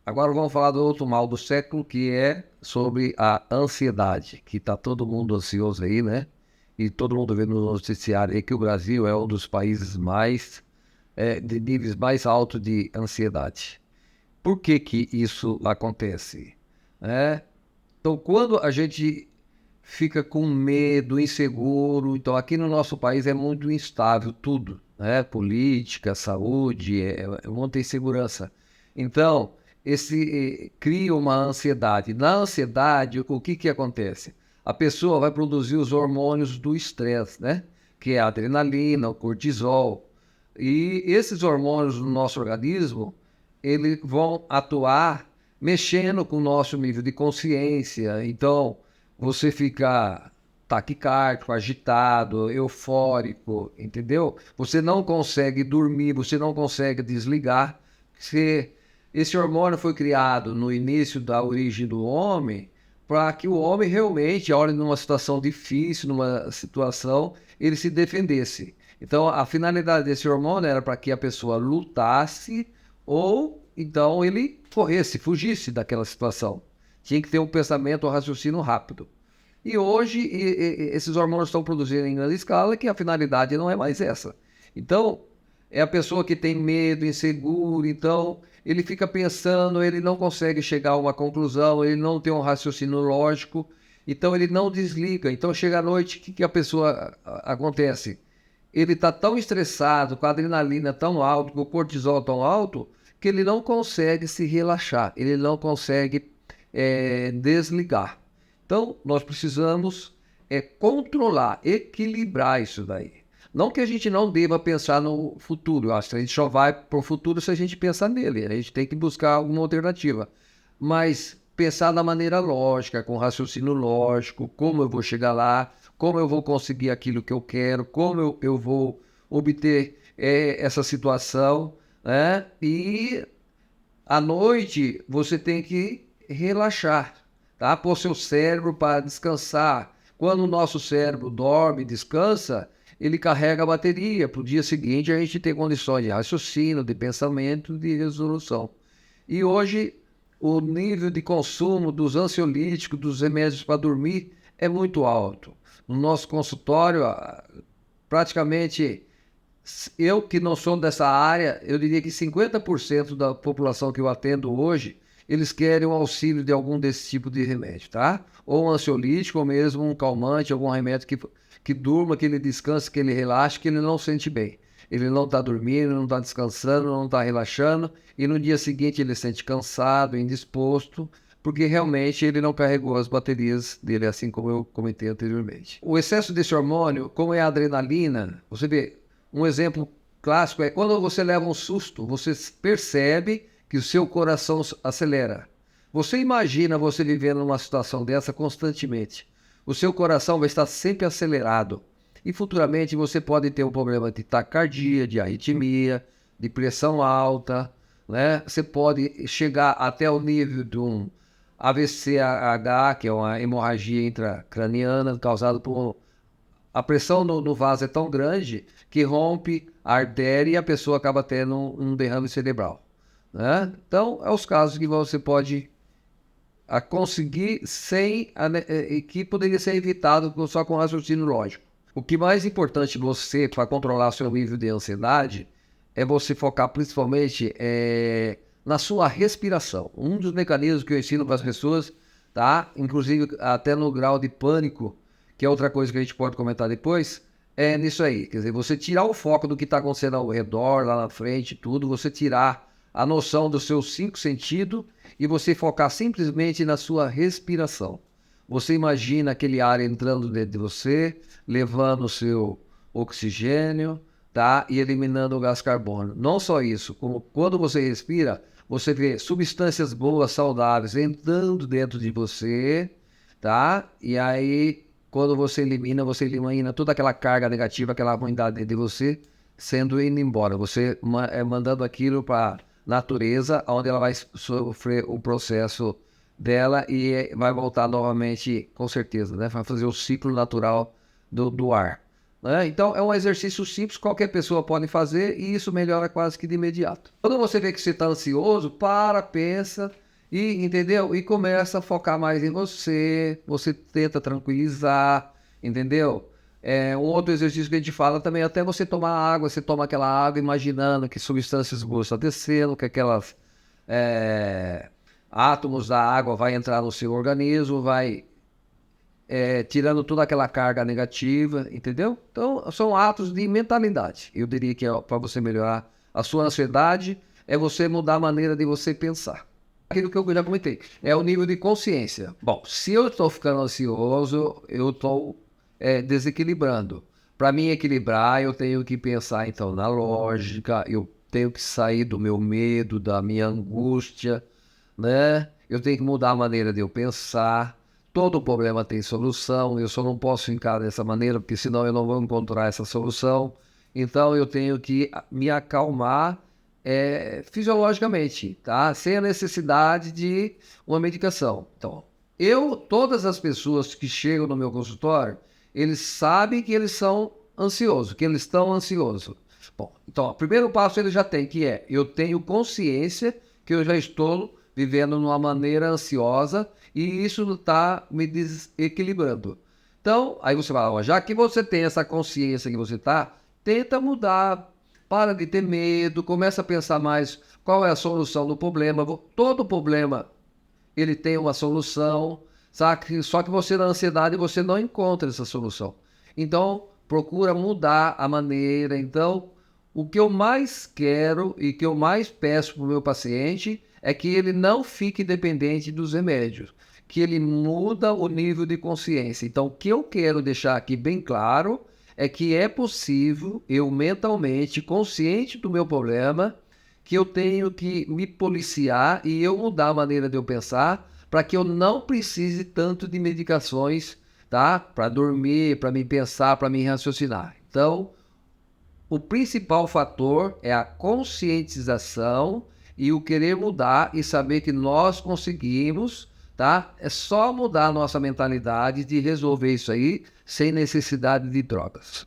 Agora vamos falar do outro mal do século, que é sobre a ansiedade, que está todo mundo ansioso aí, né? E todo mundo vê no noticiário aí que o Brasil é um dos países de níveis mais altos de ansiedade. Por que que isso acontece? É, então, quando a gente fica com medo, inseguro, então aqui no nosso país é muito instável tudo, né? Política, saúde, é muita insegurança. Então, cria uma ansiedade. Na ansiedade, o que que acontece? A pessoa vai produzir os hormônios do estresse, né? Que é a adrenalina, o cortisol. E esses hormônios no nosso organismo, eles vão atuar mexendo com o nosso nível de consciência. Então, você fica taquicárdico, agitado, eufórico, entendeu? Você não consegue dormir, você não consegue desligar. Esse hormônio foi criado no início da origem do homem para que o homem realmente, a hora de uma situação difícil, numa situação, ele se defendesse. Então, a finalidade desse hormônio era para que a pessoa lutasse ou então ele corresse, fugisse daquela situação. Tinha que ter um pensamento, um raciocínio rápido. E hoje esses hormônios estão produzindo em grande escala que a finalidade não é mais essa. Então, é a pessoa que tem medo, inseguro, então ele fica pensando, ele não consegue chegar a uma conclusão, ele não tem um raciocínio lógico, então ele não desliga. Então chega à noite, o que, que a pessoa acontece? Ele está tão estressado, com a adrenalina tão alta, com o cortisol tão alto, que ele não consegue se relaxar, ele não consegue desligar. Então, nós precisamos controlar, equilibrar isso daí. Não que a gente não deva pensar no futuro, eu acho que a gente só vai para o futuro se a gente pensar nele, a gente tem que buscar alguma alternativa. Mas pensar da maneira lógica, com raciocínio lógico, como eu vou chegar lá, como eu vou conseguir aquilo que eu quero, como eu vou obter essa situação, né? E à noite você tem que relaxar, tá? Pôr seu cérebro para descansar. Quando o nosso cérebro dorme, descansa, ele carrega a bateria. Para o dia seguinte a gente ter condições de raciocínio, de pensamento, de resolução. E hoje o nível de consumo dos ansiolíticos, dos remédios para dormir é muito alto. No nosso consultório, praticamente eu que não sou dessa área, eu diria que 50% da população que eu atendo hoje, eles querem um auxílio de algum desse tipo de remédio, tá? Ou um ansiolítico, ou mesmo um calmante, algum remédio que durma, que ele descanse, que ele relaxe, que ele não sente bem. Ele não está dormindo, não está descansando, não está relaxando, e no dia seguinte ele se sente cansado, indisposto, porque realmente ele não carregou as baterias dele, assim como eu comentei anteriormente. O excesso desse hormônio, como é a adrenalina, você vê, um exemplo clássico é quando você leva um susto, você percebe que o seu coração acelera. Você imagina você vivendo numa situação dessa constantemente. O seu coração vai estar sempre acelerado. E futuramente você pode ter um problema de taquicardia, de arritmia, de pressão alta, né? Você pode chegar até o nível de um AVCH, que é uma hemorragia intracraniana causada por a pressão no vaso é tão grande que rompe a artéria e a pessoa acaba tendo um derrame cerebral, né? Então, é os casos que você pode conseguir e que poderia ser evitado só com raciocínio lógico. O que mais importante você, para controlar seu nível de ansiedade, é você focar principalmente na sua respiração. Um dos mecanismos que eu ensino para as pessoas, tá? Inclusive até no grau de pânico, que é outra coisa que a gente pode comentar depois, é nisso aí. Quer dizer, você tirar o foco do que está acontecendo ao redor, lá na frente, tudo, você tirar a noção dos seus cinco sentidos e você focar simplesmente na sua respiração. Você imagina aquele ar entrando dentro de você, levando o seu oxigênio, tá? E eliminando o gás carbônico. Não só isso, como quando você respira, você vê substâncias boas, saudáveis entrando dentro de você, tá? E aí, quando você elimina toda aquela carga negativa, aquela ruindade dentro de você, sendo indo embora. Você mandando aquilo para natureza, onde ela vai sofrer o processo dela e vai voltar novamente, com certeza, né? Vai fazer o ciclo natural do ar. né? Então, é um exercício simples, qualquer pessoa pode fazer e isso melhora quase que de imediato. Quando você vê que você está ansioso, pensa e, entendeu? E começa a focar mais em você, você tenta tranquilizar, entendeu? Um outro exercício que a gente fala também é até você tomar água, você toma aquela água imaginando que substâncias boas estão descendo, que aquelas átomos da água vai entrar no seu organismo, vai tirando toda aquela carga negativa, entendeu? Então, são atos de mentalidade. Eu diria que para você melhorar a sua ansiedade, é você mudar a maneira de você pensar. Aquilo que eu já comentei, é o nível de consciência. Bom, se eu estou ficando ansioso, eu estou desequilibrando. Para mim equilibrar, eu tenho que pensar, então, na lógica, eu tenho que sair do meu medo, da minha angústia, né? Eu tenho que mudar a maneira de eu pensar. Todo problema tem solução, eu só não posso encarar dessa maneira, porque senão eu não vou encontrar essa solução. Então eu tenho que me acalmar fisiologicamente, tá? Sem a necessidade de uma medicação. Então, todas as pessoas que chegam no meu consultório, eles sabem que eles são ansiosos, que eles estão ansiosos. Bom, então, o primeiro passo ele já tem, que eu tenho consciência que eu já estou vivendo de uma maneira ansiosa e isso está me desequilibrando. Então, aí você fala, já que você tem essa consciência que você está, tenta mudar, para de ter medo, começa a pensar mais qual é a solução do problema. Todo problema, ele tem uma solução, sabe? Só que você na ansiedade, você não encontra essa solução. Então, procura mudar a maneira. Então, o que eu mais quero e que eu mais peço para o meu paciente é que ele não fique dependente dos remédios, que ele muda o nível de consciência. Então, o que eu quero deixar aqui bem claro é que é possível eu mentalmente, consciente do meu problema, que eu tenho que me policiar e eu mudar a maneira de eu pensar para que eu não precise tanto de medicações, tá? Para dormir, para me pensar, para me raciocinar. Então, o principal fator é a conscientização e o querer mudar e saber que nós conseguimos, tá? É só mudar a nossa mentalidade de resolver isso aí sem necessidade de drogas.